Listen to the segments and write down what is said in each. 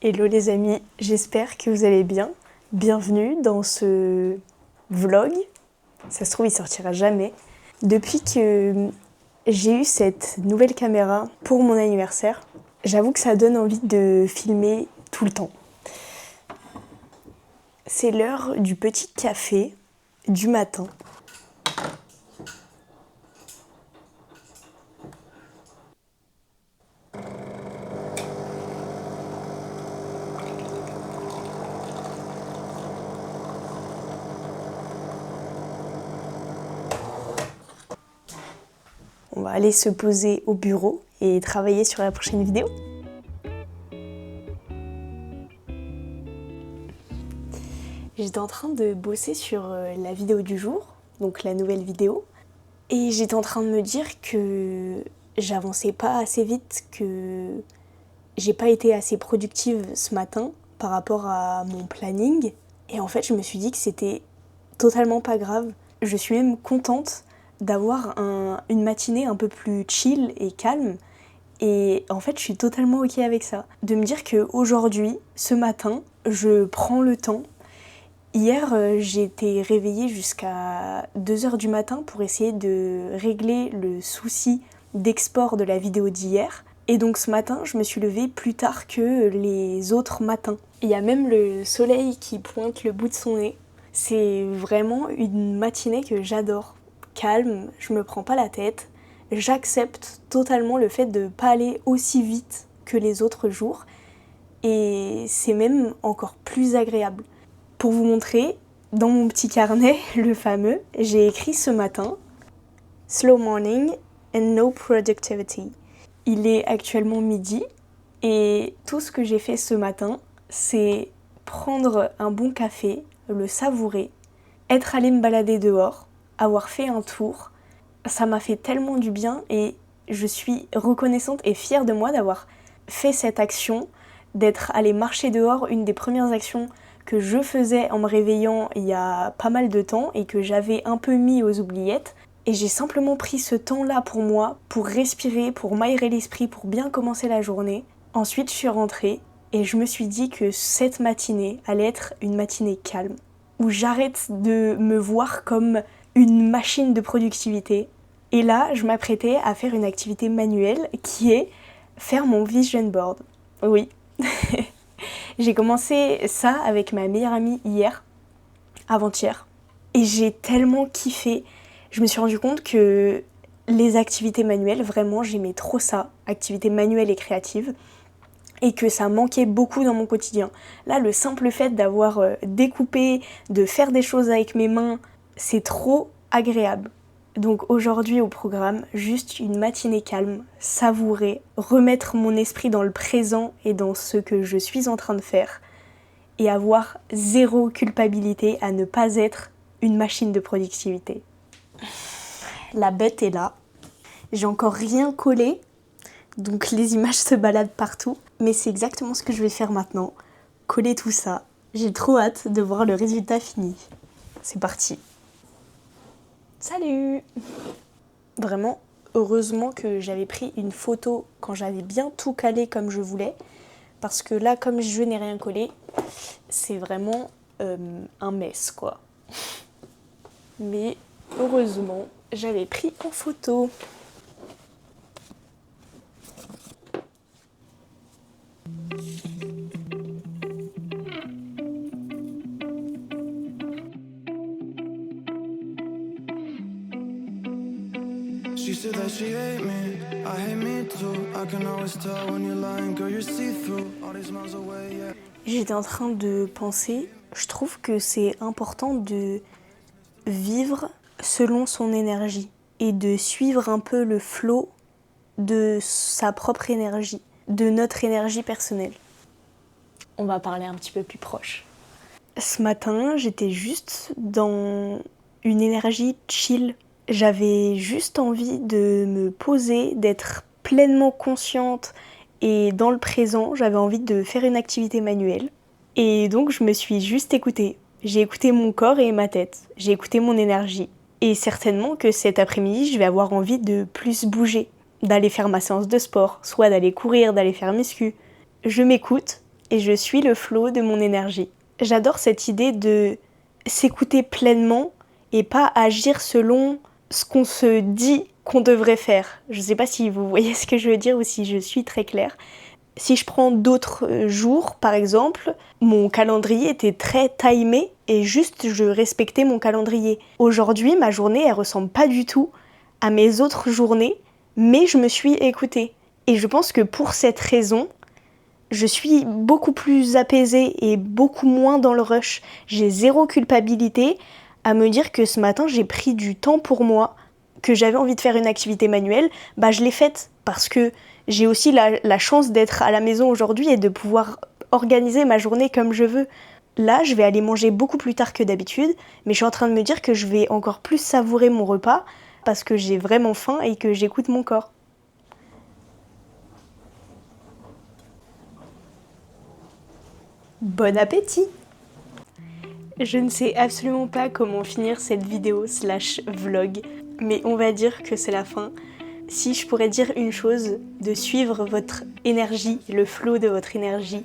Hello les amis, j'espère que vous allez bien. Bienvenue dans ce vlog. Ça se trouve, il sortira jamais. Depuis que j'ai eu cette nouvelle caméra pour mon anniversaire, j'avoue que ça donne envie de filmer tout le temps. C'est l'heure du petit café du matin. On va aller se poser au bureau et travailler sur la prochaine vidéo. J'étais en train de bosser sur la vidéo du jour, donc la nouvelle vidéo, et j'étais en train de me dire que j'avançais pas assez vite, que j'ai pas été assez productive ce matin par rapport à mon planning, et en fait je me suis dit que c'était totalement pas grave. Je suis même contente d'avoir une matinée un peu plus chill et calme, et en fait je suis totalement ok avec ça. De me dire qu'aujourd'hui, ce matin, je prends le temps. Hier, j'ai été réveillée jusqu'à 2h du matin pour essayer de régler le souci d'export de la vidéo d'hier. Et donc ce matin, je me suis levée plus tard que les autres matins. Il y a même le soleil qui pointe le bout de son nez. C'est vraiment une matinée que j'adore. Calme, je me prends pas la tête. J'accepte totalement le fait de ne pas aller aussi vite que les autres jours. Et c'est même encore plus agréable. Pour vous montrer, dans mon petit carnet, le fameux, j'ai écrit ce matin « Slow morning and no productivity ». Il est actuellement midi et tout ce que j'ai fait ce matin, c'est prendre un bon café, le savourer, être allée me balader dehors, avoir fait un tour. Ça m'a fait tellement du bien et je suis reconnaissante et fière de moi d'avoir fait cette action, d'être allée marcher dehors, une des premières actions que je faisais en me réveillant il y a pas mal de temps et que j'avais un peu mis aux oubliettes. Et j'ai simplement pris ce temps-là pour moi, pour respirer, pour m'aérer l'esprit, pour bien commencer la journée. Ensuite, je suis rentrée et je me suis dit que cette matinée allait être une matinée calme, où j'arrête de me voir comme une machine de productivité. Et là, je m'apprêtais à faire une activité manuelle qui est faire mon vision board. Oui. J'ai commencé ça avec ma meilleure amie hier, avant-hier, et j'ai tellement kiffé. Je me suis rendu compte que les activités manuelles, vraiment, j'aimais trop ça, activités manuelles et créatives, et que ça manquait beaucoup dans mon quotidien. Là, le simple fait d'avoir découpé, de faire des choses avec mes mains, c'est trop agréable. Donc aujourd'hui au programme, juste une matinée calme, savourer, remettre mon esprit dans le présent et dans ce que je suis en train de faire et avoir zéro culpabilité à ne pas être une machine de productivité. La bête est là. J'ai encore rien collé, donc les images se baladent partout, mais c'est exactement ce que je vais faire maintenant. Coller tout ça. J'ai trop hâte de voir le résultat fini. C'est parti. Salut! Vraiment, heureusement que j'avais pris une photo quand j'avais bien tout calé comme je voulais, parce que là, comme je n'ai rien collé, c'est vraiment un mess, quoi. Mais heureusement, j'avais pris en photo. She said that she hate me, I hate me too. I can always tell when you're lying, girl, you're see-through. All these miles away, yeah. J'étais en train de penser, je trouve que c'est important de vivre selon son énergie et de suivre un peu le flow de sa propre énergie, de notre énergie personnelle. On va parler un petit peu plus proche. Ce matin, j'étais juste dans une énergie chill. J'avais juste envie de me poser, d'être pleinement consciente et dans le présent. J'avais envie de faire une activité manuelle. Et donc, je me suis juste écoutée. J'ai écouté mon corps et ma tête. J'ai écouté mon énergie. Et certainement que cet après-midi, je vais avoir envie de plus bouger, d'aller faire ma séance de sport, soit d'aller courir, d'aller faire muscu. Je m'écoute et je suis le flow de mon énergie. J'adore cette idée de s'écouter pleinement et pas agir selon ce qu'on se dit qu'on devrait faire. Je sais pas si vous voyez ce que je veux dire ou si je suis très claire. Si je prends d'autres jours, par exemple, mon calendrier était très timé et juste je respectais mon calendrier. Aujourd'hui, ma journée, elle ressemble pas du tout à mes autres journées, mais je me suis écoutée. Et je pense que pour cette raison, je suis beaucoup plus apaisée et beaucoup moins dans le rush. J'ai zéro culpabilité à me dire que ce matin, j'ai pris du temps pour moi, que j'avais envie de faire une activité manuelle, je l'ai faite parce que j'ai aussi la chance d'être à la maison aujourd'hui et de pouvoir organiser ma journée comme je veux. Là, je vais aller manger beaucoup plus tard que d'habitude, mais je suis en train de me dire que je vais encore plus savourer mon repas parce que j'ai vraiment faim et que j'écoute mon corps. Bon appétit! Je ne sais absolument pas comment finir cette vidéo / vlog, mais on va dire que c'est la fin. Si je pourrais dire une chose, de suivre votre énergie, le flow de votre énergie,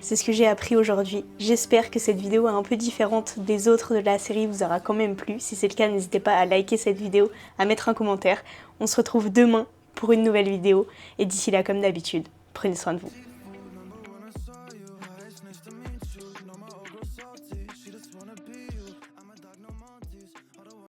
c'est ce que j'ai appris aujourd'hui. J'espère que cette vidéo un peu différente des autres de la série vous aura quand même plu. Si c'est le cas, n'hésitez pas à liker cette vidéo, à mettre un commentaire. On se retrouve demain pour une nouvelle vidéo et d'ici là, comme d'habitude, prenez soin de vous.